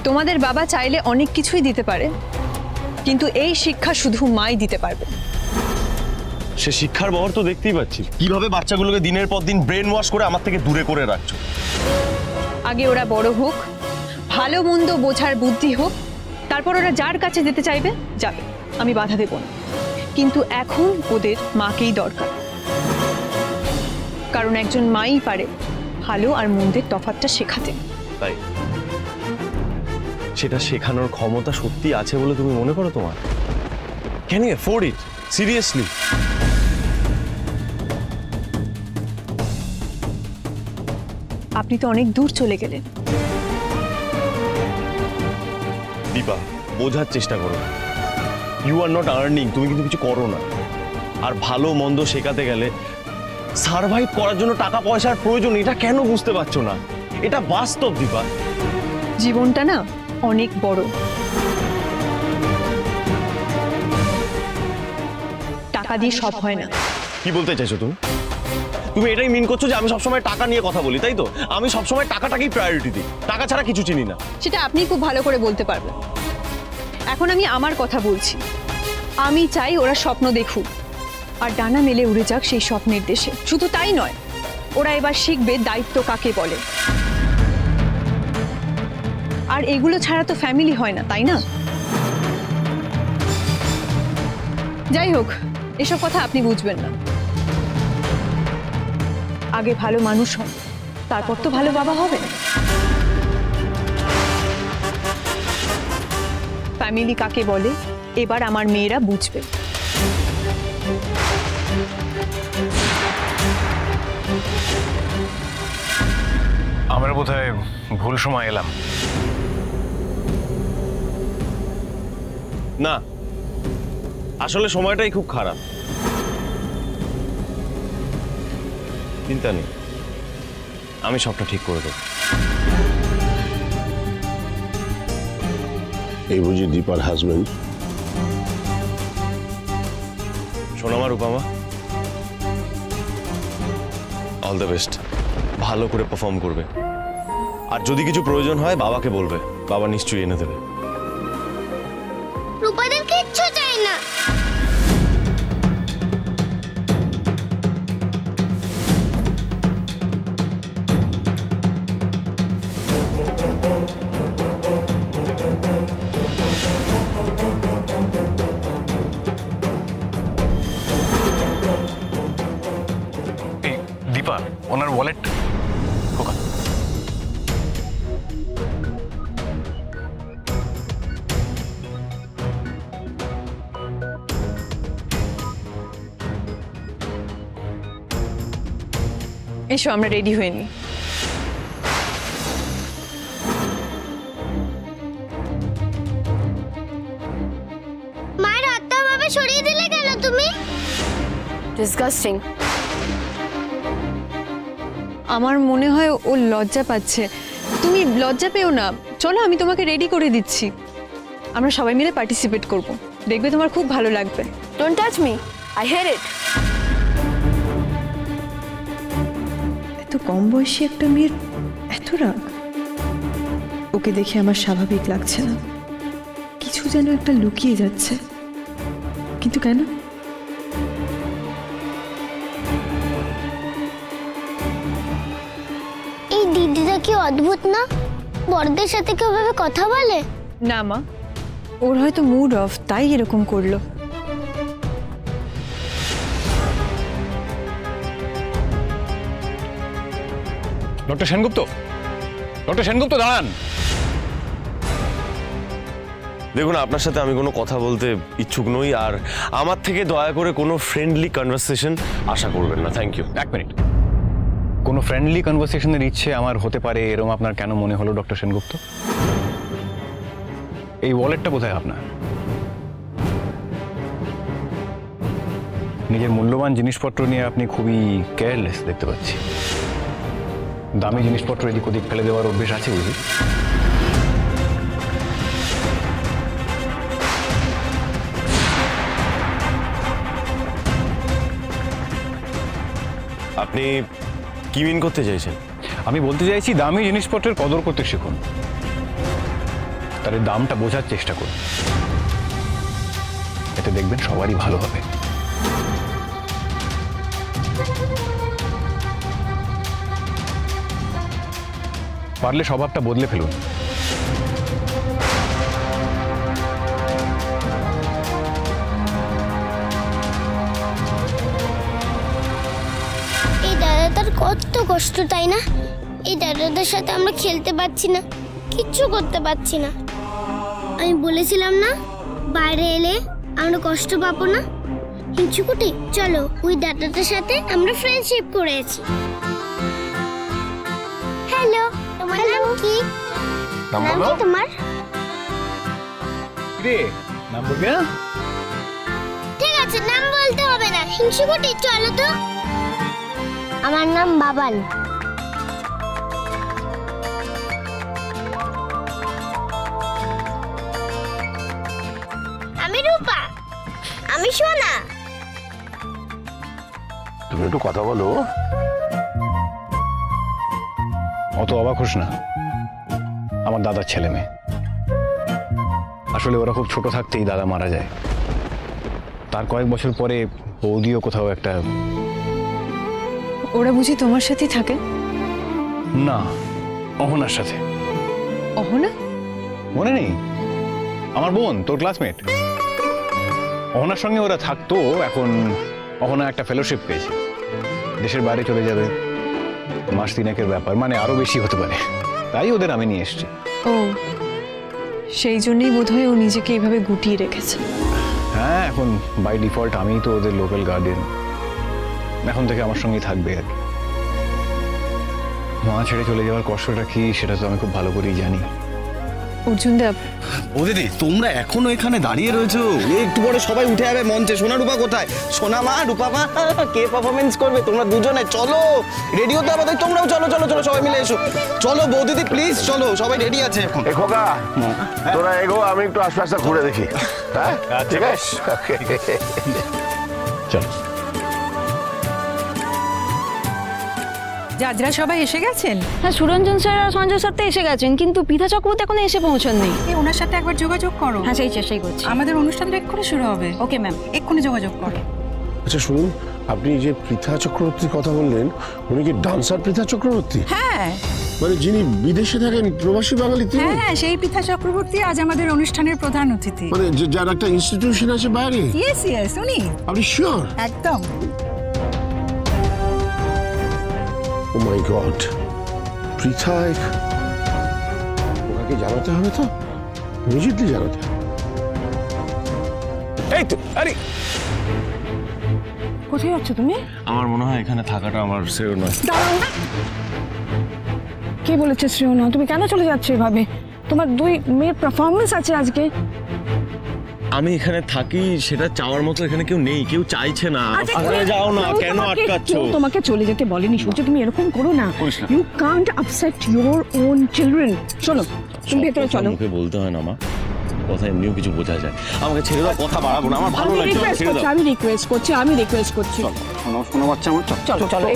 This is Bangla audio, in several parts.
তোমাদের বাবা চাইলে অনেক কিছুই দিতে পারে, কিন্তু এই শিক্ষা শুধু মাই দিতে পারবে। সে শিক্ষার বহর তো দেখতেই পাচ্ছি, কিভাবে বাচ্চাগুলোকে দিনের পর দিন ব্রেন ওয়াশ করে আমার থেকে দূরে করে রাখছো। আগে ওরা বড় হোক, ভালো মন্দ বোঝার বুদ্ধি হোক, তারপর ওরা যার কাছে যেতে চাইবে যাবে, আমি বাধা দেব না। কিন্তু এখন ওদের মাকেই দরকার, কারণ একজন মাই পারে ভালো আর মন্দের তফাৎটা শেখাতে। তাই সেটা শেখানোর ক্ষমতা সত্যি আছে বলে তুমি মনে করো? তোমার can you afford it seriously? আপনি তো অনেক দূর চলে গেলেন। দীপা, বোঝার চেষ্টা করো। ইউ আর নট আর্নিং, তুমি কিন্তু কিছু করো না। আর ভালো মন্দ শেখাতে গেলে সার্ভাইভ করার জন্য টাকা পয়সার প্রয়োজন, এটা কেন বুঝতে পারছো না? এটা বাস্তব দীপা। জীবনটা না অনেক বড়, টাকা দিয়ে সব হয় না। কি বলতে চাইছো তুমি? তুমি এটাই মিন করছো যে আমি সবসময় টাকা নিয়ে কথা বলি, তাই তো? আমি সবসময় টাকাটাকেই প্রায়োরিটি দিই, টাকা ছাড়া কিছু চিনি না। সেটা আপনি খুব ভালো করে বলতে পারবেন। এখন আমি আমার কথা বলছি। আমি চাই ওরা স্বপ্ন দেখুক আর ডানা মেলে উড়ে যাক সেই স্বপ্নের দেশে। শুধু তাই নয়, ওরা এবার শিখবে দায়িত্ব কাকে বলে। আর এগুলো ছাড়া তো ফ্যামিলি হয় না, তাই না? যাই হোক, এসব কথা আপনি বুঝবেন না। আগে ভালো মানুষ হন, তারপর তো ভালো বাবা হবেন। ফ্যামিলি কাকে বলে এবার আমার মেয়েরা বুঝবে। আমরা বোধহয় ভুল সময় এলাম। না, আসলে সময়টাই খুব খারাপ। চিন্তা নেই, আমি সবটা ঠিক করে দেব। এই বুঝি দীপার হাজবেন্ড? সোনামা, রূপামা, অল দ্য বেস্ট। ভালো করে পারফর্ম করবে, আর যদি কিছু প্রয়োজন হয় বাবাকে বলবে, বাবা নিশ্চয়ই এনে দেবে। রূপাদের কিচ্ছু চাই না। দীপা, ওনার ওয়ালেট। এসো আমরা রেডি হয়ে নিই। মায়ের হাতটা ভাবে সরিয়ে দিলে কেন তুমি? ডিসগাস্টিং। আমার মনে হয় ও লজ্জা পাচ্ছে। তুমি লজ্জা পেও না, চলো আমি তোমাকে রেডি করে দিচ্ছি। আমরা সবাই মিলে পার্টিসিপেট করব, দেখবে তোমার খুব ভালো লাগবে। Don't touch me, I hate it. এত কম বয়সী একটা মেয়ের এত রাগ, ওকে দেখে আমার স্বাভাবিক লাগছে না। কিছু যেন একটা লুকিয়ে যাচ্ছে, কিন্তু কেন? এই দিদিটা কি অদ্ভুত না? বড়দের সাথে কিভাবে কথা বলে? না মা, ওর হয়তো মুড অফ, তাই এরকম করলো। ডক্টর সেনগুপ্ত, ডক্টর সেনগুপ্ত দাঁড়ান। দেখুন, আপনার সাথে আমি কোনো কথা বলতে ইচ্ছুক নই, আর আমার থেকে দয়া করে কোনো ফ্রেন্ডলি কনভারসেশন আশা করবেন না। Thank you. এক মিনিট, কোনো ফ্রেন্ডলি কনভারসেশনের ইচ্ছে আমার হতে পারে এরকম আপনার কেন মনে হলো ডক্টর সেনগুপ্ত? এই ওয়ালেটটা কোথায় আপনার? নিজের মূল্যবান জিনিসপত্র নিয়ে আপনি খুবই কেয়ারলেস দেখতে পাচ্ছি। দামি জিনিসপত্র এদিক ওদিক ফেলে দেওয়ার অভ্যেস আছে বুঝি? আপনি কি মিন করতে চাইছেন? আমি বলতে চাইছি দামি জিনিসপত্রের কদর করতে শিখুন। তার দামটা বোঝার চেষ্টা করুন, এতে দেখবেন সবারই ভালো হবে। পারলে স্বভাবটা বদলে ফেলুন। এই দাদাটার কত কষ্ট, তাই না? এই দাদাটার সাথে আমরা খেলতে পারছি না, কিচ্ছু করতে পারছি না। আমি বলেছিলাম না বাইরে এলে আমরা কষ্ট পাবো না। হিংচুকুটি, চলো ওই দাদাটার সাথে আমরা ফ্রেন্ডশিপ করেছি। হ্যালো, তোমার নাম কি? নাম কি তোমার? নাম বলবি না? ঠিক আছে, নাম বলতে হবে না। হিংসুকুটি, চলো তো। আমার নাম বাবান। আমি রূপা। আমি সোনা। তুমি একটু কথা বলো। অত অবাক হোস না, আমার দাদার ছেলে মেয়ে। আসলে ওরা খুব ছোট থাকতেই দাদা মারা যায়। তার কয়েক বছর পরে বৌদিও কোথাও একটা। ওরা বুঝি তোমার সাথেই থাকে? না, অহনার সাথে। অহনা? মনে নেই? আমার বোন, তোর ক্লাসমেট। অহনার সঙ্গে ওরা থাকতো। এখন অহনা একটা ফেলোশিপ পেয়েছে, দেশের বাইরে চলে যাবে। মাস তিনেকের ব্যাপার, মানে আরো বেশি হতে পারে। তাই ওদের আমি নিয়ে এসেছি। ও, সেই জন্যই বোধহয় ও নিজেকে এইভাবে গুটিয়ে রেখেছে। হ্যাঁ, এখন বাই ডিফল্ট আমিই তো ওদের লোকাল গার্ডিয়ান। এখন থেকে আমার সঙ্গেই থাকবে আর কি। মা ছেড়ে চলে যাওয়ার কষ্টটা কি সেটা তো আমি খুব ভালো করেই জানি। অর্জুন দেব, ও দিদি, তোমরা এখনো এখানে দাঁড়িয়ে রয়েছো? একটু পরে সবাই উঠে যাবে মঞ্চে। সোনা রূপা কোথায়? সোনা মা, রূপা মা, কে পারফরমেন্স করবে? তোমরা দুজনে চলো, রেডি হতে হবে। তোমরাও চলো চলো চলো, সবাই মিলে এসো। চলো বৌদিদি প্লিজ, চলো, সবাই রেডি আছে এখন। এ খোকা, তোরা এগো, আমি একটু আশপাশটা ঘুরে দেখি। হ্যাঁ, ঠিক আছে। চলো। জাজরা সবাই এসে গেছেন? হ্যাঁ, সুরঞ্জন স্যার আর সঞ্জয় স্যার তো এসে গেছেন, কিন্তু পৃথা চক্রবর্তী এখনো এসে পৌঁছাননি। এই ওনার সাথে একবার যোগাযোগ করো। হ্যাঁ, সেই চেষ্টাই করছি। আমাদের অনুষ্ঠানটা এক্ষুনি শুরু হবে। Okay ma'am. এক্ষুনি যোগাযোগ করো। আচ্ছা শুনুন, আপনি যে পৃথা চক্রবর্তীর কথা বললেন, উনি কি ডান্সার পৃথা চক্রবর্তী? হ্যাঁ মানে যিনি বিদেশে থাকেন, প্রবাসী বাঙালি তিনি? হ্যাঁ, সেই পৃথা চক্রবর্তী আজ আমাদের অনুষ্ঠানের প্রধান অতিথি। মানে যার একটা ইনস্টিটিউশন আছে বাইরে? ইয়েস ইয়েস, উনি। আপনি শিওর? একদম। ও মাই গড, পৃথা, ওনাকে জানাতে হবে তো, ইমিডিয়েটলি জানাতে হবে। এই তো, আরে কোথায় যাচ্ছ তুমি? আমার মনে হয় এখানে থাকাটা আমার শ্রেয় নয়। কে বলেছে শ্রেয় না? তুমি কেন চলে যাচ্ছ এভাবে? তোমার দুই মেয়ের পারফরমেন্স আছে আজকে। আমি এখানে থাকি সেটা চাওয়ার মতো এখানে কেউ নেই, কেউ চাইছে না। আরে যাও না, কেন আটকাচ্ছো? তোমাকে চলে যেতে বলেনি সূর্য, তুমি এরকম করো না। You can't upset your own children. চলো তুমি ভেতরে চলো। মুখে বলতে হয় না মা, কথা এমনিও কিছু বোঝা যায়। আমাকে ছেড়ে দাও, কথা বাড়াবো না, আমার ভালো লাগছে। আমি রিকোয়েস্ট করছি। শোনো বাচ্চা আমার, চলো চলো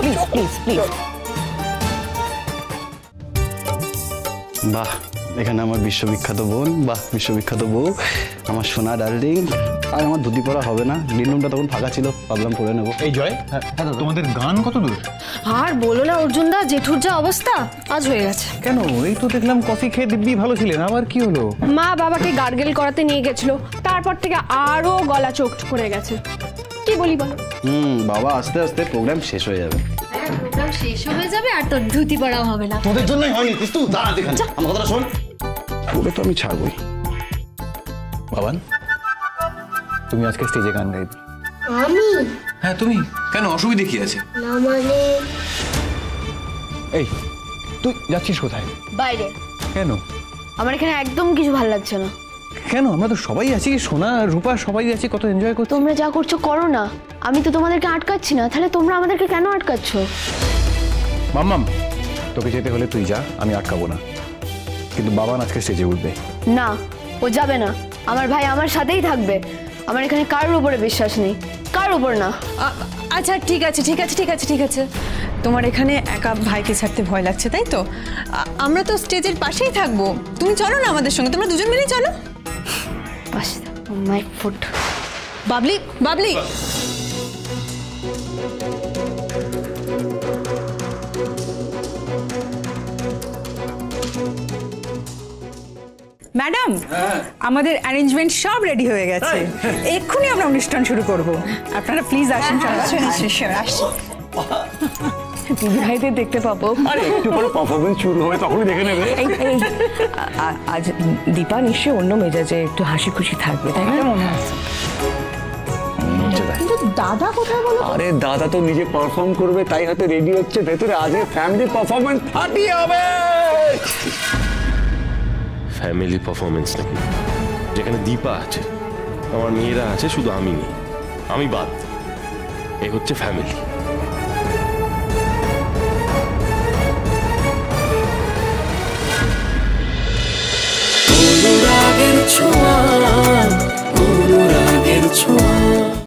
প্লিজ প্লিজ প্লিজ। বাহ, এখানে আমার বিশ্ববিখ্যাত বোন, বাহ বিশ্ববিখ্যাত বউ, আমার সোনা ডার্লিং। আর আমার ধুতি পরা হবে না, গ্রিন রুমটা তখন ফাঁকা ছিল, ভাবলাম পরে নেবো। এই জয়, তোমাদের গান কত দূর? আর বলো না অর্জুন দা, জেঠুর যা অবস্থা আজ হয়ে গেছে। কেন? এই তো দেখলাম কফি খেয়ে দিব্যি ভালো ছিলেন, আবার কি হলো? মা বাবাকে গার্গেল করাতে নিয়ে গেছিল, তারপর থেকে আরো গলা চোখ করে গেছে। কি বলি বলো? বাবা আস্তে আস্তে প্রোগ্রাম শেষ হয়ে যাবে। প্রোগ্রাম শেষ হয়ে যাবে আর তোর ধুতি পরাও হবে না। তোদের জন্যই হয়নি, তুই দাঁড়া দেখেন, আমার কথাটা শোন। ওকে তো আমি ছাড়বই। বাবান, তুমি আজকে স্টেজে গান গাইবে? আমি? হ্যাঁ তুমি। কেন, অসুবিধা কি আছে? না মানে এই তুই যাচ্ছিস কোথায়? বাইরে। কেন? আমার এখানে একদম কিছু ভালো লাগছে না। কেন? আমরা তো সবাই আছি, সোনা রূপা সবাই আছি, কত এনজয় করছি। তোমরা যা করছো করো না, আমি তো তোমাদেরকে আটকাচ্ছি না, তাহলে তোমরা আমাদেরকে কেন আটকাচ্ছ? মাম্মাম, তোকে যেতে হলে তুই যা, আমি আটকাবো না। কিন্তু বাবান আজকে স্টেজে উঠবে। না, ও যাবে না। আমার ভাই আমার সাথেই থাকবে। আমার এখানে কারোর উপরে বিশ্বাস নেই, কারোর উপর না। আচ্ছা ঠিক আছে ঠিক আছে ঠিক আছে ঠিক আছে, তোমার এখানে একা ভাইকে ছাড়তে ভয় লাগছে তাই তো? আমরা তো স্টেজের পাশেই থাকবো, তুমি চলো না আমাদের সঙ্গে, তোমরা দুজন মিলেই চলো। My foot. Babli, Babli, madam, আমাদের অ্যারেঞ্জমেন্ট সব রেডি হয়ে গেছে, এক্ষুনি আমরা অনুষ্ঠান শুরু করব। আপনারা প্লিজ আসুন। দিদি ভাইদের দেখতে পাবো। আরে একটু পরে পারফরমেন্স শুরু হবে, তখনই দেখে নেবে। আজ দীপা নিশ্চয়ই অন্য মেজাজে একটু হাসি খুশি থাকবে, তাই না? মনে হচ্ছে। কিন্তু দাদা কোথায় বলো? আরে দাদা তো নিজে পারফর্ম করবে, তাই হয়তো রেডি হচ্ছে ভেতরে। আজ ফ্যামিলি পারফরমেন্স পার্টি হবে। ফ্যামিলি পারফরমেন্স নাকি? যেখানে দীপা আছে, আমার মেয়েরা আছে, শুধু আমি নেই, আমি বাদ। এ হচ্ছে ফ্যামিলি।